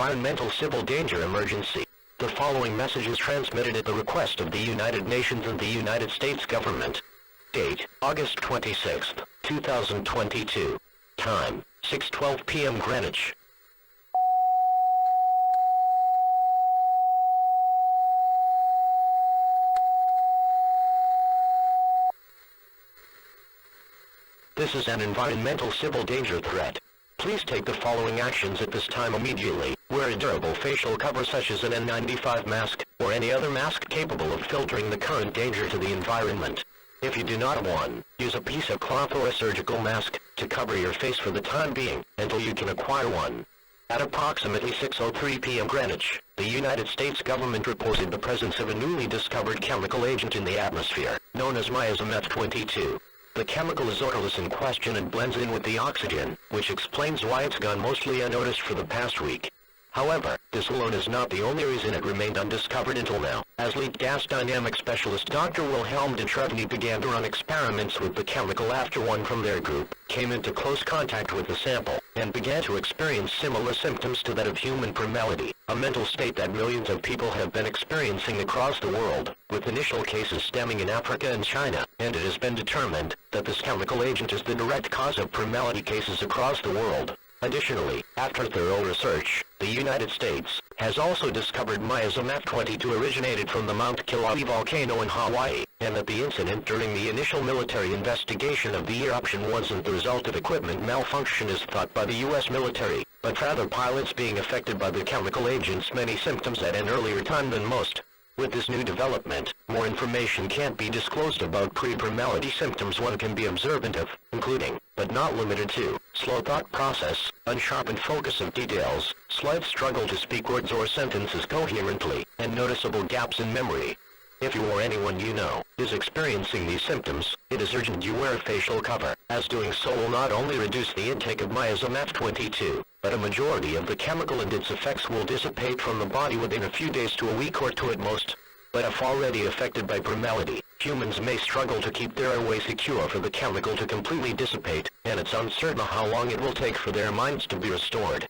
environmental civil danger emergency. The following message is transmitted at the request of the United Nations and the United States government. Date, August 26, 2022. Time, 6:12 p.m. Greenwich. This is an environmental civil danger threat. Please take the following actions at this time immediately. Wear a durable facial cover such as an N95 mask, or any other mask capable of filtering the current danger to the environment. If you do not have one, use a piece of cloth or a surgical mask to cover your face for the time being, until you can acquire one. At approximately 6:03 p.m. Greenwich, the United States government reported the presence of a newly discovered chemical agent in the atmosphere, known as F-22. The chemical is odorless in question and blends in with the oxygen, which explains why it's gone mostly unnoticed for the past week. However, this alone is not the only reason it remained undiscovered until now, as lead gas dynamic specialist Dr. Wilhelm de Trevny began to run experiments with the chemical after one from their group came into close contact with the sample, and began to experience similar symptoms to that of human primality, a mental state that millions of people have been experiencing across the world, with initial cases stemming in Africa and China, and it has been determined that this chemical agent is the direct cause of primality cases across the world. Additionally, after thorough research, the United States has also discovered F-22 originated from the Mount Kilauea volcano in Hawaii, and that the incident during the initial military investigation of the eruption wasn't the result of equipment malfunction as thought by the U.S. military, but rather pilots being affected by the chemical agent's many symptoms at an earlier time than most. With this new development, more information can't be disclosed about pre-primality symptoms one can be observant of, including, but not limited to, slow thought process, unsharpened focus of details, slight struggle to speak words or sentences coherently, and noticeable gaps in memory. If you or anyone you know is experiencing these symptoms, it is urgent you wear a facial cover, as doing so will not only reduce the intake of F-22, but a majority of the chemical and its effects will dissipate from the body within a few days to a week or two at most. But if already affected by primality, humans may struggle to keep their airway secure for the chemical to completely dissipate, and it's uncertain how long it will take for their minds to be restored.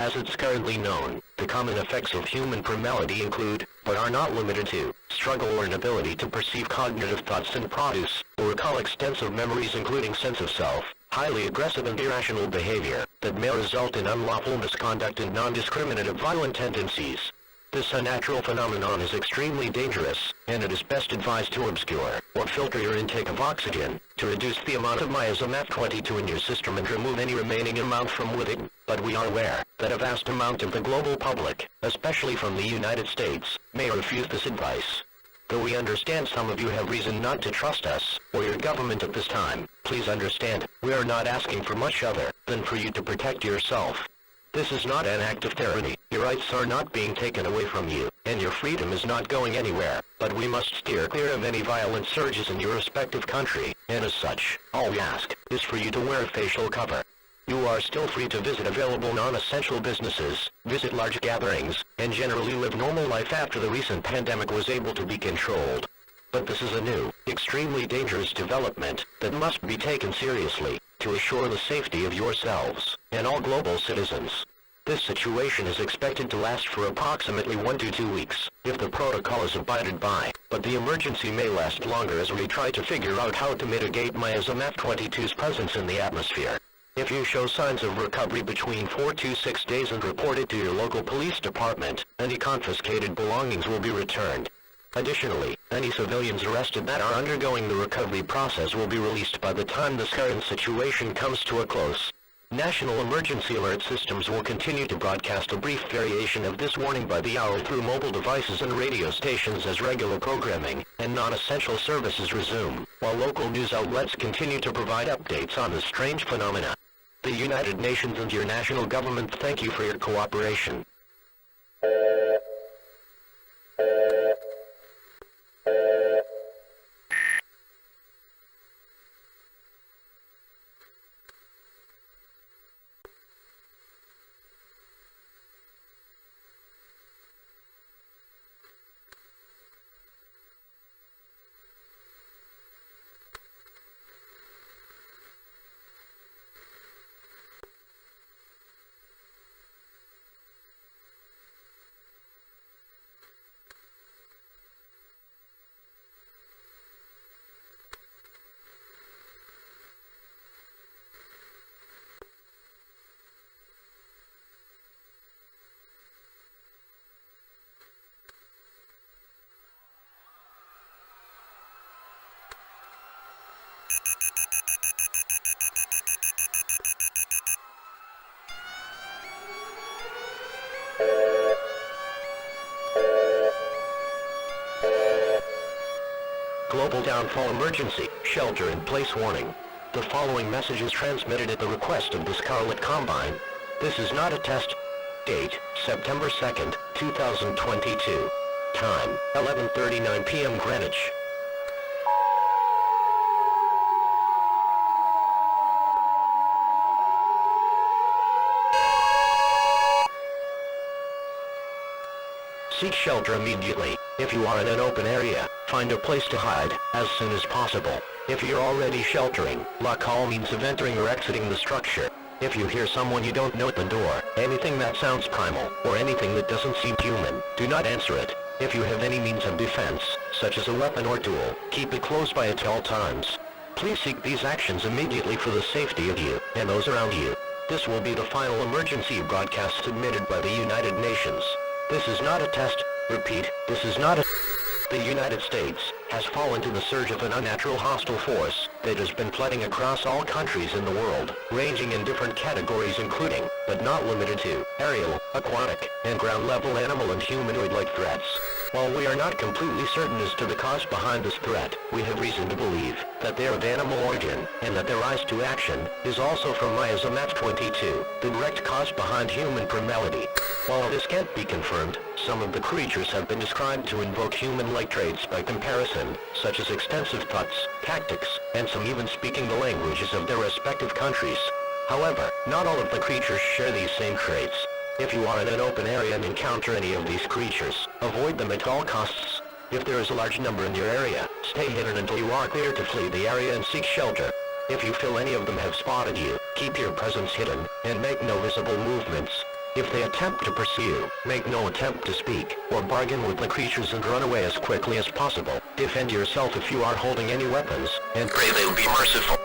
As it's currently known, the common effects of human primality include, but are not limited to, struggle or inability to perceive cognitive thoughts and produce, or recall extensive memories including sense of self, highly aggressive and irrational behavior, that may result in unlawful misconduct and non-discriminative violent tendencies. This unnatural phenomenon is extremely dangerous, and it is best advised to obscure, or filter your intake of oxygen, to reduce the amount of F-22 in your system and remove any remaining amount from within. But we are aware that a vast amount of the global public, especially from the United States, may refuse this advice. Though we understand some of you have reason not to trust us, or your government at this time, please understand, we are not asking for much other than for you to protect yourself. This is not an act of tyranny. Your rights are not being taken away from you, and your freedom is not going anywhere, but we must steer clear of any violent surges in your respective country, and as such, all we ask is for you to wear a facial cover. You are still free to visit available non-essential businesses, visit large gatherings, and generally live normal life after the recent pandemic was able to be controlled. But this is a new, extremely dangerous development that must be taken seriously to assure the safety of yourselves and all global citizens. This situation is expected to last for approximately 1 to 2 weeks, if the protocol is abided by, but the emergency may last longer as we try to figure out how to mitigate F-22's presence in the atmosphere. If you show signs of recovery between 4 to 6 days and report it to your local police department, any confiscated belongings will be returned. Additionally, any civilians arrested that are undergoing the recovery process will be released by the time this current situation comes to a close. National emergency alert systems will continue to broadcast a brief variation of this warning by the hour through mobile devices and radio stations as regular programming and non-essential services resume, while local news outlets continue to provide updates on this strange phenomena. The United Nations and your national government thank you for your cooperation. Global downfall emergency, shelter in place warning. The following message is transmitted at the request of the Scarlet Combine. This is not a test. Date, September 2nd, 2022. Time, 11:39 p.m. Greenwich. Seek shelter immediately. If you are in an open area, find a place to hide, as soon as possible. If you're already sheltering, lock all means of entering or exiting the structure. If you hear someone you don't know at the door, anything that sounds primal, or anything that doesn't seem human, do not answer it. If you have any means of defense, such as a weapon or tool, keep it close by at all times. Please seek these actions immediately for the safety of you, and those around you. This will be the final emergency broadcast submitted by the United Nations. This is not a test. Repeat, this is not a... The United States has fallen to the surge of an unnatural hostile force that has been flooding across all countries in the world, ranging in different categories including, but not limited to, aerial, aquatic, and ground-level animal and humanoid-like threats. While we are not completely certain as to the cause behind this threat, we have reason to believe that they are of animal origin, and that their rise to action is also from miasm F-22, the direct cause behind human primality. While this can't be confirmed, some of the creatures have been described to invoke human-like traits by comparison, such as extensive thoughts, tactics, and some even speaking the languages of their respective countries. However, not all of the creatures share these same traits. If you are in an open area and encounter any of these creatures, avoid them at all costs. If there is a large number in your area, stay hidden until you are clear to flee the area and seek shelter. If you feel any of them have spotted you, keep your presence hidden, and make no visible movements. If they attempt to pursue you, make no attempt to speak, or bargain with the creatures and run away as quickly as possible. Defend yourself if you are holding any weapons, and pray they will be merciful.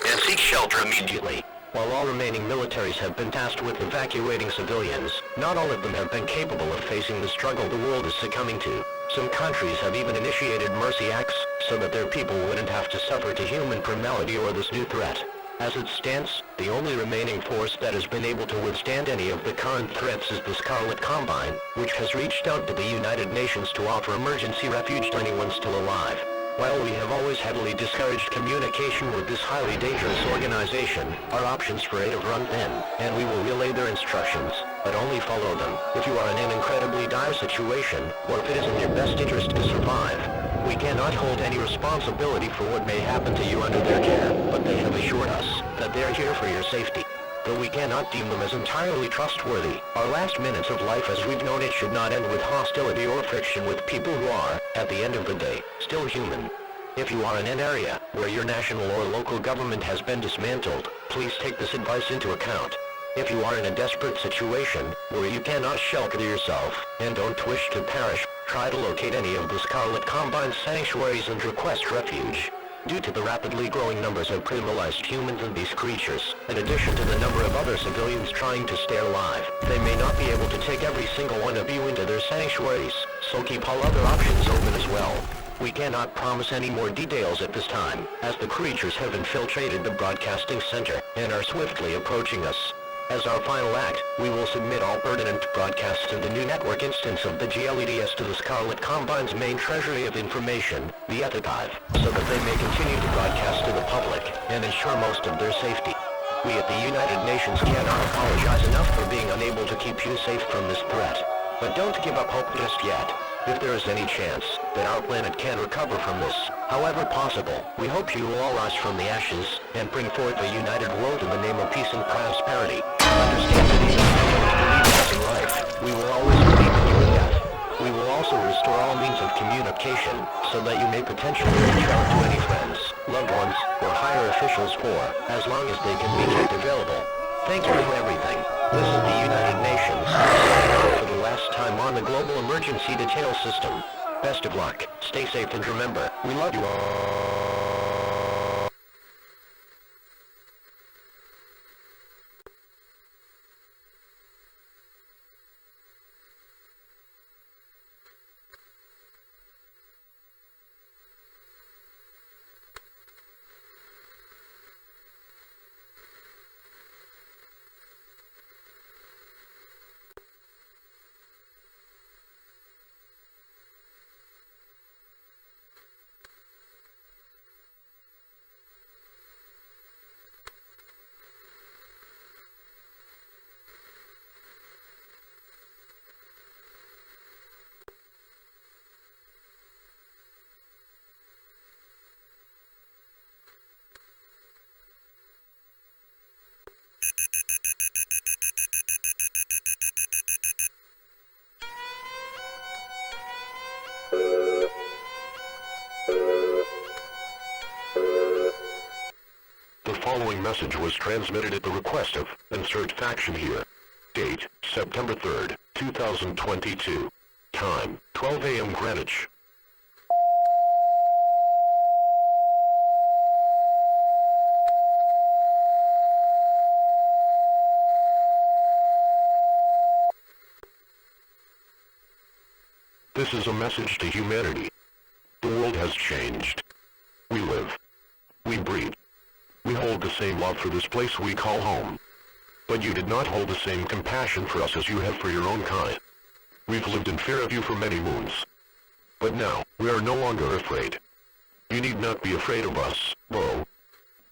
And seek shelter immediately. While all remaining militaries have been tasked with evacuating civilians, not all of them have been capable of facing the struggle the world is succumbing to. Some countries have even initiated mercy acts, so that their people wouldn't have to suffer to human primality or this new threat. As it stands, the only remaining force that has been able to withstand any of the current threats is the Scarlet Combine, which has reached out to the United Nations to offer emergency refuge to anyone still alive. While we have always heavily discouraged communication with this highly dangerous organization, our options for aid have run thin, and we will relay their instructions, but only follow them if you are in an incredibly dire situation, or if it is in your best interest to survive. We cannot hold any responsibility for what may happen to you under their care, but they have assured us that they are here for your safety. Though we cannot deem them as entirely trustworthy, our last minutes of life as we've known it should not end with hostility or friction with people who are, at the end of the day, still human. If you are in an area where your national or local government has been dismantled, please take this advice into account. If you are in a desperate situation where you cannot shelter yourself and don't wish to perish, try to locate any of the Scarlet Combine sanctuaries and request refuge. Due to the rapidly growing numbers of criminalized humans and these creatures, in addition to the number of other civilians trying to stay alive, they may not be able to take every single one of you into their sanctuaries, so keep all other options open as well. We cannot promise any more details at this time, as the creatures have infiltrated the broadcasting center and are swiftly approaching us. As our final act, we will submit all pertinent broadcasts to the new network instance of the G.L.E.D.S to the Scarlet Combine's main treasury of information, the Ethichive, so that they may continue to broadcast to the public and ensure most of their safety. We at the United Nations cannot apologize enough for being unable to keep you safe from this threat. But don't give up hope just yet. If there is any chance that our planet can recover from this, however possible, we hope you will all rise from the ashes and bring forth a united world in the name of peace and prosperity. Understand that even if you don't believe us in life, we will always believe in you in death. We will also restore all means of communication, so that you may potentially reach out to any friends, loved ones, or higher officials for as long as they can be kept available. Thank you for everything. This is the United Nations, signing off for the last time on the Global Emergency Detail System. Best of luck, stay safe, and remember, we love you all. following message was transmitted at the request of insert faction here. Date, September 3rd, 2022. Time, 12 a.m. Greenwich. This is a message to humanity. The world has changed. We live. We breathe. We hold the same love for this place we call home. But you did not hold the same compassion for us as you have for your own kind. We've lived in fear of you for many moons. But now, we are no longer afraid. You need not be afraid of us, Bo.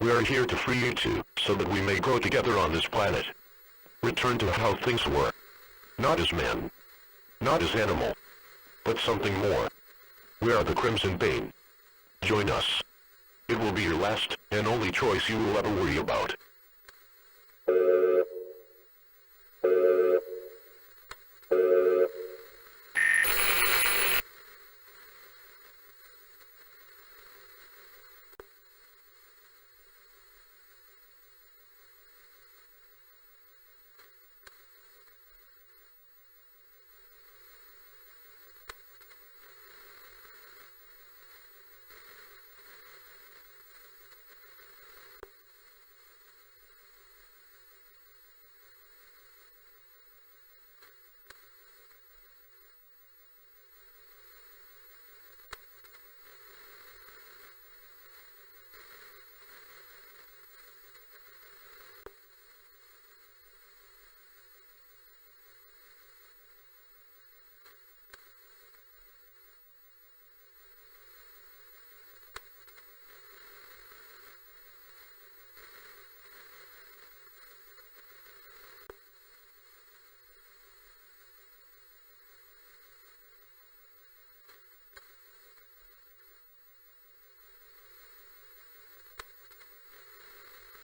We are here to free you too, so that we may grow together on this planet. Return to how things were. Not as man. Not as animal. But something more. We are the Crimson Bane. Join us. It will be your last and only choice you will ever worry about.